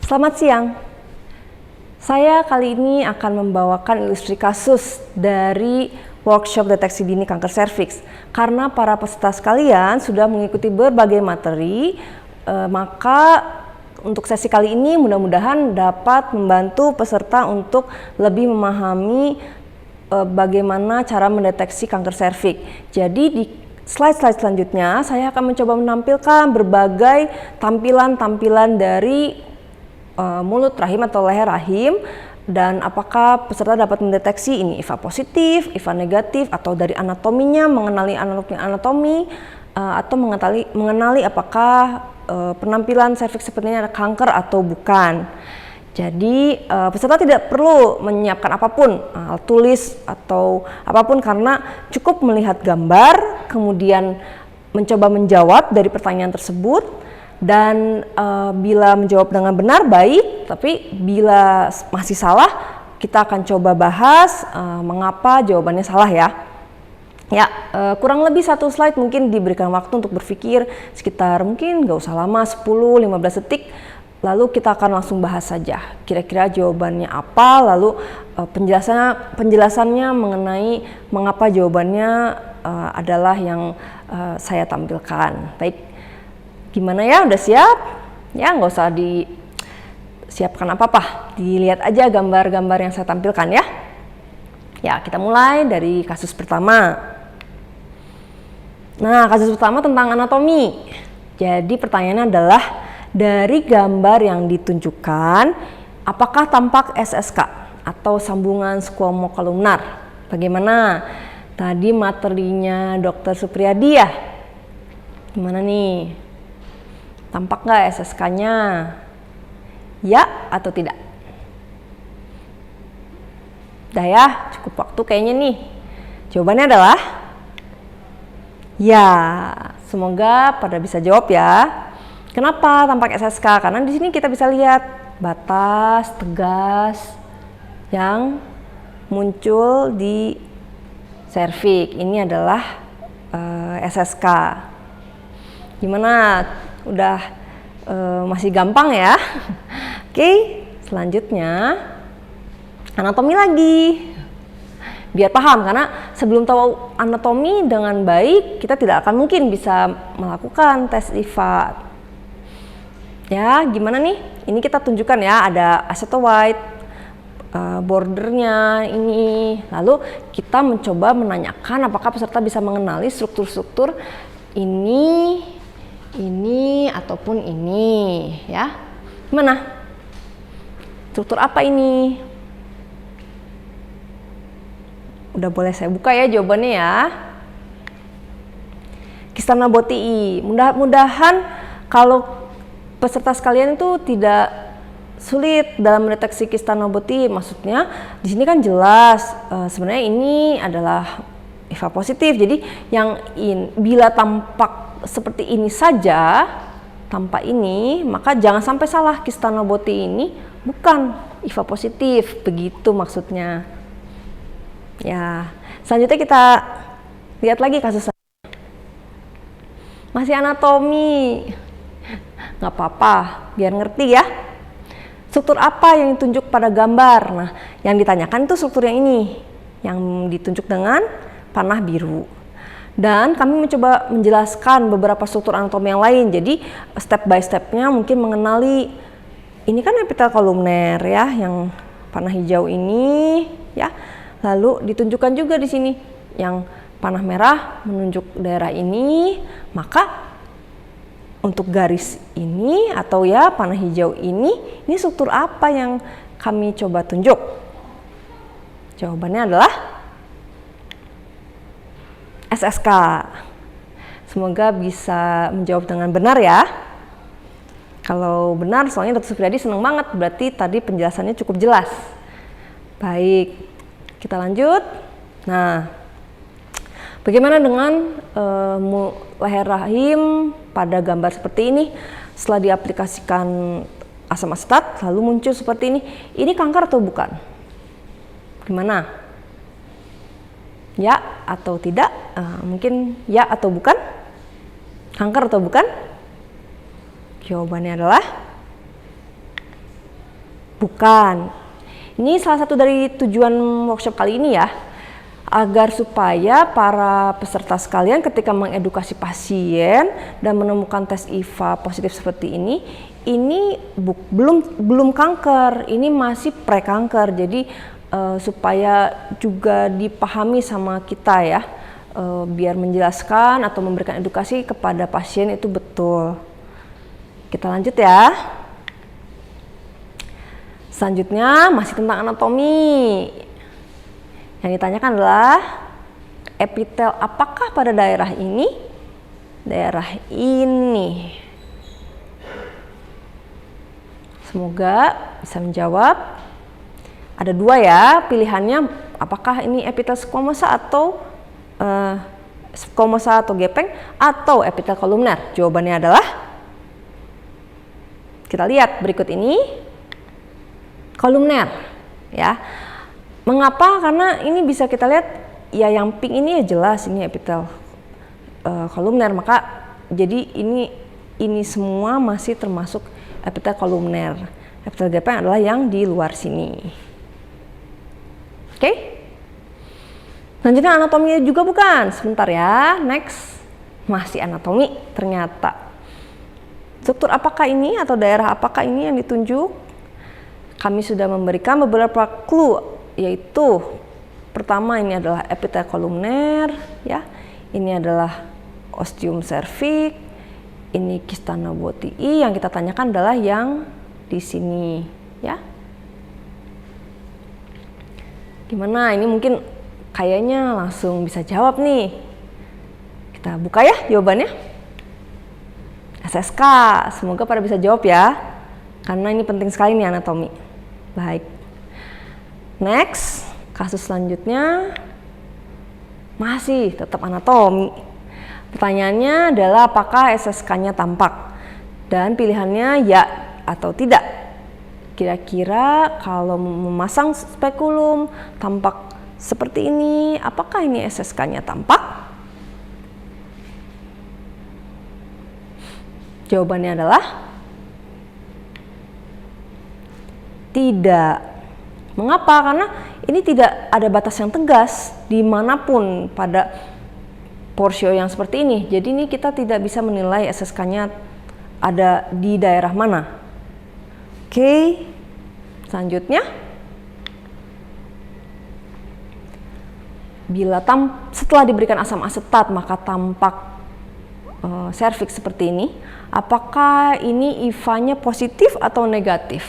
Selamat siang. Saya kali ini akan membawakan ilustrasi kasus dari workshop deteksi dini kanker serviks. Karena para peserta sekalian sudah mengikuti berbagai materi, maka untuk sesi kali ini mudah-mudahan dapat membantu peserta untuk lebih memahami bagaimana cara mendeteksi kanker serviks. Jadi di slide-slide selanjutnya saya akan mencoba menampilkan berbagai tampilan-tampilan dari mulut rahim atau leher rahim, dan apakah peserta dapat mendeteksi ini IVA positif, IVA negatif, atau dari anatominya mengenali anatomi atau mengenali apakah penampilan serviks sepertinya ada kanker atau bukan. Jadi peserta tidak perlu menyiapkan apapun, alat tulis atau apapun, karena cukup melihat gambar kemudian mencoba menjawab dari pertanyaan tersebut. Dan bila menjawab dengan benar baik, tapi bila masih salah kita akan coba bahas mengapa jawabannya salah ya. Kurang lebih satu slide mungkin diberikan waktu untuk berpikir sekitar mungkin nggak usah lama, 10-15 detik. Lalu kita akan langsung bahas saja kira-kira jawabannya apa, lalu penjelasannya mengenai mengapa jawabannya adalah yang saya tampilkan. Baik. Gimana ya, udah siap? Ya, nggak usah disiapkan apa-apa, dilihat aja gambar-gambar yang saya tampilkan ya. Ya, kita mulai dari kasus pertama. Nah, kasus pertama tentang anatomi. Jadi pertanyaannya adalah, dari gambar yang ditunjukkan, apakah tampak SSK atau sambungan squamocolumnar? Bagaimana? Tadi materinya Dr. Supriyadi ya? Gimana nih? Tampak nggak SSK-nya? Ya atau tidak? Udah ya, cukup waktu kayaknya nih. Jawabannya adalah ya. Semoga pada bisa jawab ya. Kenapa tampak SSK? Karena di sini kita bisa lihat batas tegas yang muncul di serviks. Ini adalah SSK. Gimana? Udah masih gampang ya. Oke, selanjutnya anatomi lagi. Biar paham, karena sebelum tahu anatomi dengan baik kita tidak akan mungkin bisa melakukan tes IVA. Ya, gimana nih? Ini kita tunjukkan ya, ada aceto white, bordernya ini. Lalu kita mencoba menanyakan apakah peserta bisa mengenali struktur-struktur ini ataupun ini ya. Mana? Struktur apa ini? Udah boleh saya buka ya jawabannya ya. Kistana botii. Mudah-mudahan kalau peserta sekalian itu tidak sulit dalam mendeteksi kistana botii. Maksudnya di sini kan jelas sebenarnya ini adalah IVA positif. Jadi yang bila tampak seperti ini saja, tanpa ini, maka jangan sampai salah, kistana botii ini bukan IVA positif, begitu maksudnya. Ya, selanjutnya kita lihat lagi kasus masih anatomi. Nggak apa-apa, biar ngerti ya. Struktur apa yang ditunjuk pada gambar? Nah, yang ditanyakan itu struktur yang ini, yang ditunjuk dengan panah biru. Dan kami mencoba menjelaskan beberapa struktur anatomi yang lain. Jadi step by stepnya mungkin mengenali, ini kan epitel kolumner ya, yang panah hijau ini ya. Lalu ditunjukkan juga di sini yang panah merah menunjuk daerah ini. Maka untuk garis ini atau ya panah hijau ini struktur apa yang kami coba tunjuk? Jawabannya adalah SSK. Semoga bisa menjawab dengan benar ya. Kalau benar, soalnya Dr. Supriyadi senang banget, berarti tadi penjelasannya cukup jelas. Baik, kita lanjut. Nah, bagaimana dengan leher rahim pada gambar seperti ini? Setelah diaplikasikan asam asetat, lalu muncul seperti ini. Ini kanker atau bukan? Gimana? Ya atau tidak? Mungkin ya atau bukan? Kanker atau bukan? Jawabannya adalah Bukan. Ini salah satu dari tujuan workshop kali ini ya, agar supaya para peserta sekalian ketika mengedukasi pasien dan menemukan tes IVA positif seperti ini belum kanker, ini masih pre-kanker. Jadi supaya juga dipahami sama kita ya, biar menjelaskan atau memberikan edukasi kepada pasien itu betul. Kita lanjut ya. Selanjutnya masih tentang anatomi. Yang ditanyakan adalah epitel apakah pada daerah ini? Daerah ini. Semoga bisa menjawab. Ada dua ya pilihannya, apakah ini epitel squamosa atau squamosa atau gepeng atau epitel kolumner. Jawabannya adalah, kita lihat berikut ini, kolumner ya. Mengapa? Karena ini bisa kita lihat ya, yang pink ini ya jelas ini epitel kolumner, maka jadi ini semua masih termasuk epitel kolumner. Epitel gepeng adalah yang di luar sini. Oke? Lanjutnya anatominya juga bukan. Sebentar ya, next. Masih anatomi ternyata. Struktur apakah ini atau daerah apakah ini yang ditunjuk? Kami sudah memberikan beberapa clue, yaitu pertama ini adalah epitel kolumner ya. Ini adalah ostium cervix, ini kista Nabotii. Yang kita tanyakan adalah yang di sini ya. Gimana? Ini mungkin kayaknya langsung bisa jawab nih. Kita buka ya jawabannya. SSK, semoga pada bisa jawab ya, karena ini penting sekali nih anatomi. Baik, next, kasus selanjutnya masih tetap anatomi. Pertanyaannya adalah apakah SSK-nya tampak? Dan pilihannya ya atau tidak. Kira-kira kalau memasang spekulum tampak seperti ini, apakah ini SSK-nya tampak? Jawabannya adalah tidak. Mengapa? Karena ini tidak ada batas yang tegas dimanapun pada porsio yang seperti ini. Jadi ini kita tidak bisa menilai SSK-nya ada di daerah mana. Oke, selanjutnya. Bila setelah diberikan asam asetat maka tampak serviks seperti ini, apakah ini IVA-nya positif atau negatif?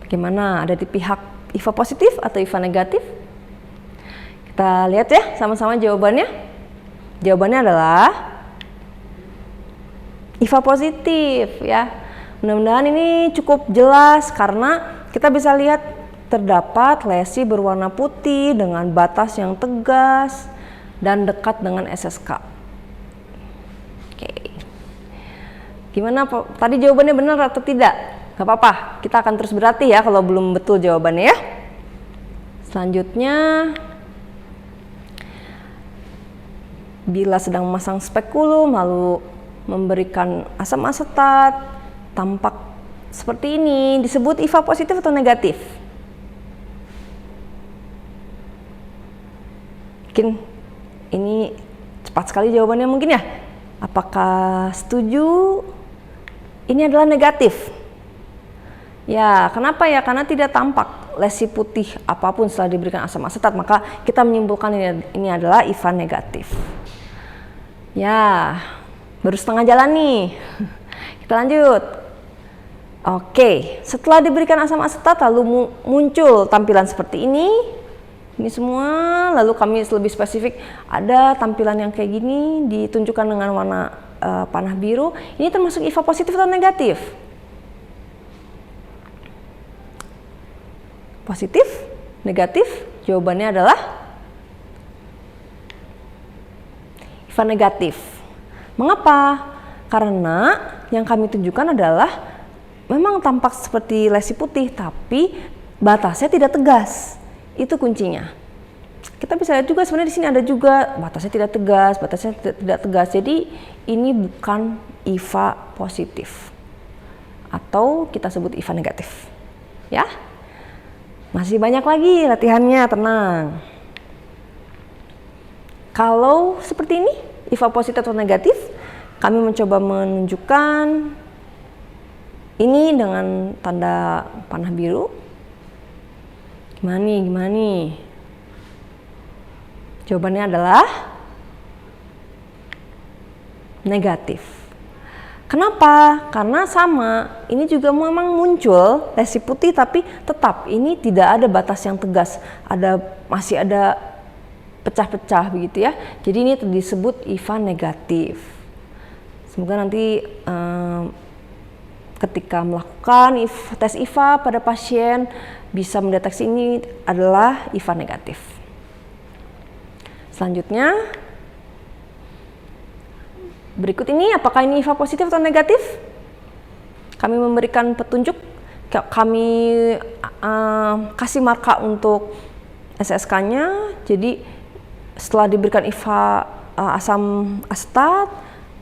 Bagaimana? Ada di pihak IVA positif atau IVA negatif? Kita lihat ya sama-sama jawabannya. Jawabannya adalah IVA positif ya. Mudah-mudahan ini cukup jelas karena kita bisa lihat terdapat lesi berwarna putih dengan batas yang tegas dan dekat dengan SSK. Oke. Gimana tadi jawabannya benar atau tidak? Gak apa-apa, kita akan terus berarti ya kalau belum betul jawabannya ya. Selanjutnya, bila sedang memasang spekulum lalu memberikan asam asetat, tampak seperti ini, disebut IVA positif atau negatif? Mungkin ini cepat sekali jawabannya mungkin ya. Apakah setuju? Ini adalah negatif. Ya, kenapa ya? Karena tidak tampak lesi putih apapun setelah diberikan asam asetat, maka kita menyimpulkan ini adalah IVA negatif. Ya, baru setengah jalan nih. Kita lanjut. Oke, setelah diberikan asam asetat lalu muncul tampilan seperti ini. Ini semua, lalu kami lebih spesifik, ada tampilan yang kayak gini ditunjukkan dengan warna panah biru. Ini termasuk IVA positif atau negatif? Positif, negatif, jawabannya adalah IVA negatif. Mengapa? Karena yang kami tunjukkan adalah memang tampak seperti lesi putih, tapi batasnya tidak tegas. Itu kuncinya. Kita bisa lihat juga sebenarnya di sini ada juga batasnya tidak tegas, batasnya tidak tegas. Jadi ini bukan IVA positif atau kita sebut IVA negatif. Ya. Masih banyak lagi latihannya, tenang. Kalau seperti ini, IVA positif atau negatif, kami mencoba menunjukkan ini dengan tanda panah biru. Gimana nih? Jawabannya adalah negatif. Kenapa? Karena sama, ini juga memang muncul lesi putih, tapi tetap ini tidak ada batas yang tegas, masih ada pecah-pecah begitu ya. Jadi ini disebut IVA negatif. Semoga nanti ketika melakukan tes IVA pada pasien bisa mendeteksi ini adalah IVA negatif. Selanjutnya, berikut ini apakah ini IVA positif atau negatif? Kami memberikan petunjuk, kami kasih marka untuk SSK-nya. Jadi setelah diberikan IVA asam asetat,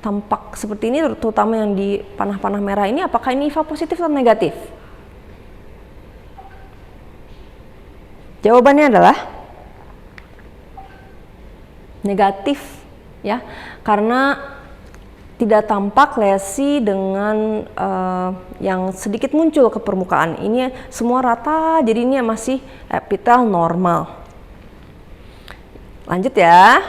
tampak seperti ini, terutama yang di panah-panah merah ini. Apakah ini IVA positif atau negatif? Jawabannya adalah negatif, ya, karena tidak tampak lesi dengan yang sedikit muncul ke permukaan. Ini semua rata, jadi ini masih epitel normal. Lanjut ya.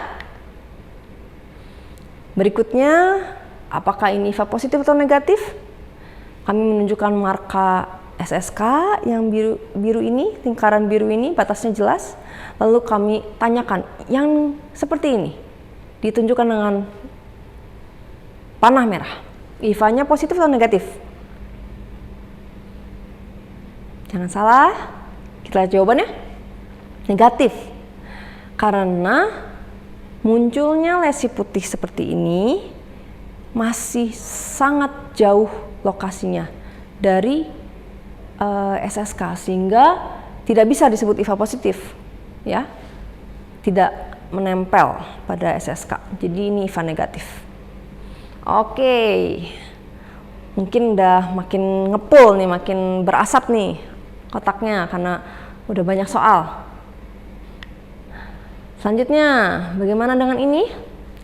Berikutnya, apakah ini IVA positif atau negatif? Kami menunjukkan marka SSK yang biru ini, lingkaran biru ini, batasnya jelas. Lalu kami tanyakan, yang seperti ini ditunjukkan dengan panah merah, IVA-nya positif atau negatif? Jangan salah, kita lihat jawabannya. Negatif. Karena munculnya lesi putih seperti ini masih sangat jauh lokasinya dari SSK, sehingga tidak bisa disebut IVA positif, ya, tidak menempel pada SSK. Jadi ini IVA negatif. Oke, mungkin udah makin ngepul nih, makin berasap nih kotaknya karena udah banyak soal. Selanjutnya, bagaimana dengan ini?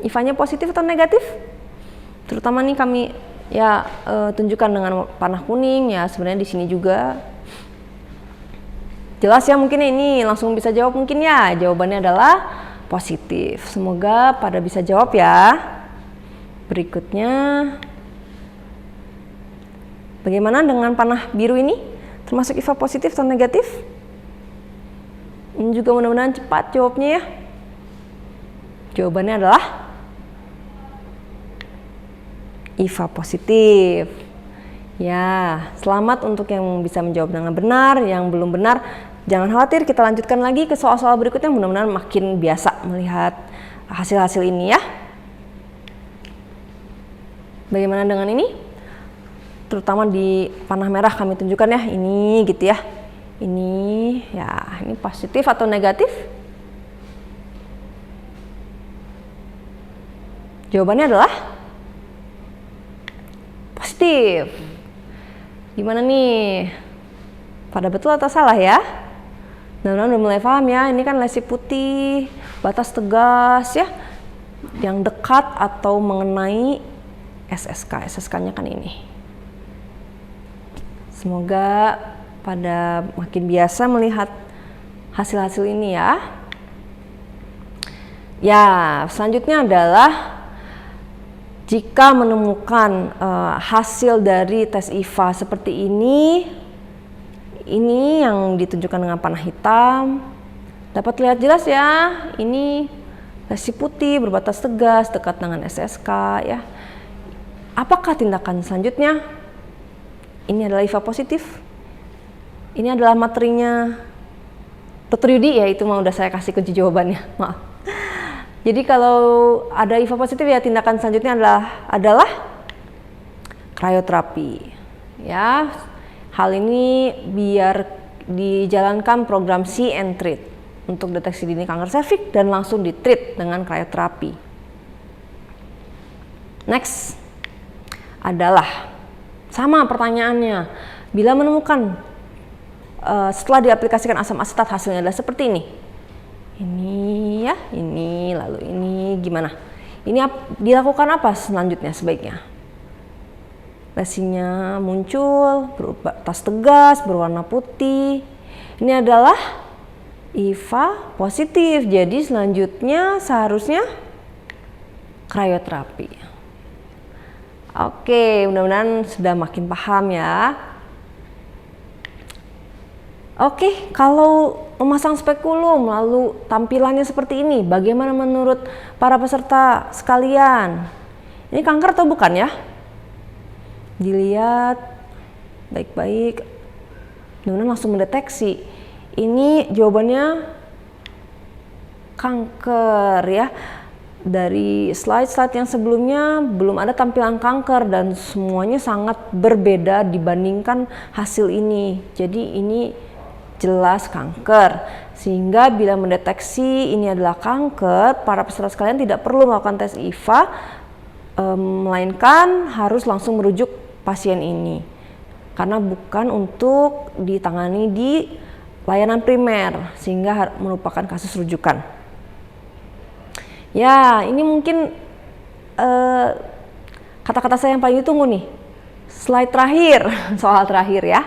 IVA-nya positif atau negatif? Terutama nih kami tunjukkan dengan panah kuning ya, sebenarnya di sini juga. Jelas ya, mungkin ini langsung bisa jawab mungkin ya. Jawabannya adalah positif. Semoga pada bisa jawab ya. Berikutnya, bagaimana dengan panah biru ini? Termasuk IVA positif atau negatif? Ini juga mudah-mudahan cepat jawabnya ya. Jawabannya adalah IVA positif. Ya, selamat untuk yang bisa menjawab dengan benar. Yang belum benar, jangan khawatir, kita lanjutkan lagi ke soal-soal berikutnya. Mudah-mudahan makin biasa melihat hasil-hasil ini ya. Bagaimana dengan ini? Terutama di panah merah kami tunjukkan ya, ini gitu ya. Ini ya, ini positif atau negatif? Jawabannya adalah positif. Gimana nih? Pada betul atau salah ya? Mudah-mudahan udah mulai paham ya. Ini kan lesi putih, batas tegas ya, yang dekat atau mengenai SSK. SSK-nya kan ini. Semoga pada makin biasa melihat hasil-hasil ini ya. Ya, selanjutnya adalah jika menemukan hasil dari tes IVA seperti ini yang ditunjukkan dengan panah hitam, dapat lihat jelas ya, ini lesi putih berbatas tegas dekat dengan SSK ya. Apakah tindakan selanjutnya? Ini adalah IVA positif. Ini adalah materinya Dr. Yudi ya, itu mah udah saya kasih kunci jawabannya. Maaf. Jadi kalau ada IVA positif ya, tindakan selanjutnya adalah krioterapi. Ya, hal ini biar dijalankan program See and Treat untuk deteksi dini kanker serviks dan langsung ditreat dengan krioterapi. Next, adalah sama pertanyaannya. Bila menemukan setelah diaplikasikan asam asetat hasilnya adalah seperti ini. Ini ya, ini lalu ini gimana? Ini dilakukan apa selanjutnya sebaiknya? Lesinya muncul, berbatas tegas, berwarna putih. Ini adalah IVA positif. Jadi selanjutnya seharusnya krioterapi. Oke, mudah-mudahan sudah makin paham ya. Oke, kalau memasang spekulum lalu tampilannya seperti ini, bagaimana menurut para peserta sekalian? Ini kanker atau bukan ya? Dilihat baik-baik, mudah-mudahan langsung mendeteksi. Ini jawabannya kanker ya. Dari slide-slide yang sebelumnya belum ada tampilan kanker dan semuanya sangat berbeda dibandingkan hasil ini. Jadi ini jelas kanker. Sehingga bila mendeteksi ini adalah kanker, para peserta sekalian tidak perlu melakukan tes IVA, melainkan harus langsung merujuk pasien ini. Karena bukan untuk ditangani di layanan primer, sehingga merupakan kasus rujukan. Ya, ini mungkin kata-kata saya yang paling ditunggu nih. Slide terakhir, soal terakhir ya.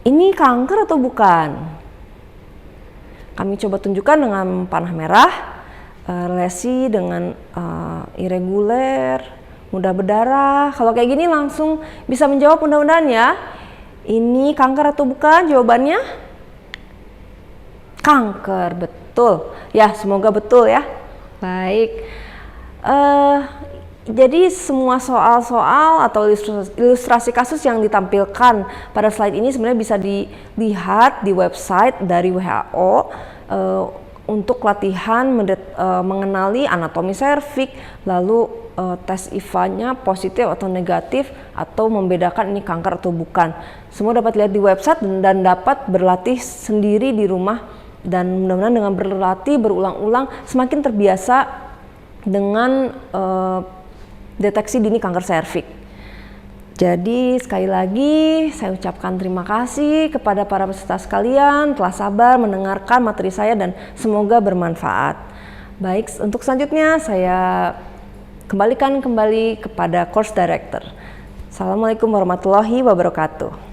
Ini kanker atau bukan? Kami coba tunjukkan dengan panah merah, lesi dengan irreguler, mudah berdarah. Kalau kayak gini langsung bisa menjawab mudah-mudahan ya. Ini kanker atau bukan? Jawabannya kanker, betul. Ya, semoga betul ya. Baik. Jadi semua soal-soal atau ilustrasi kasus yang ditampilkan pada slide ini sebenarnya bisa dilihat di website dari WHO untuk latihan mengenali anatomi serviks, lalu tes IVA-nya positif atau negatif, atau membedakan ini kanker atau bukan. Semua dapat lihat di website dan dapat berlatih sendiri di rumah, dan mudah-mudahan dengan berlatih berulang-ulang semakin terbiasa dengan deteksi dini kanker serviks. Jadi sekali lagi saya ucapkan terima kasih kepada para peserta sekalian telah sabar mendengarkan materi saya dan semoga bermanfaat. Baik, untuk selanjutnya saya kembali kepada course director. Assalamualaikum warahmatullahi wabarakatuh.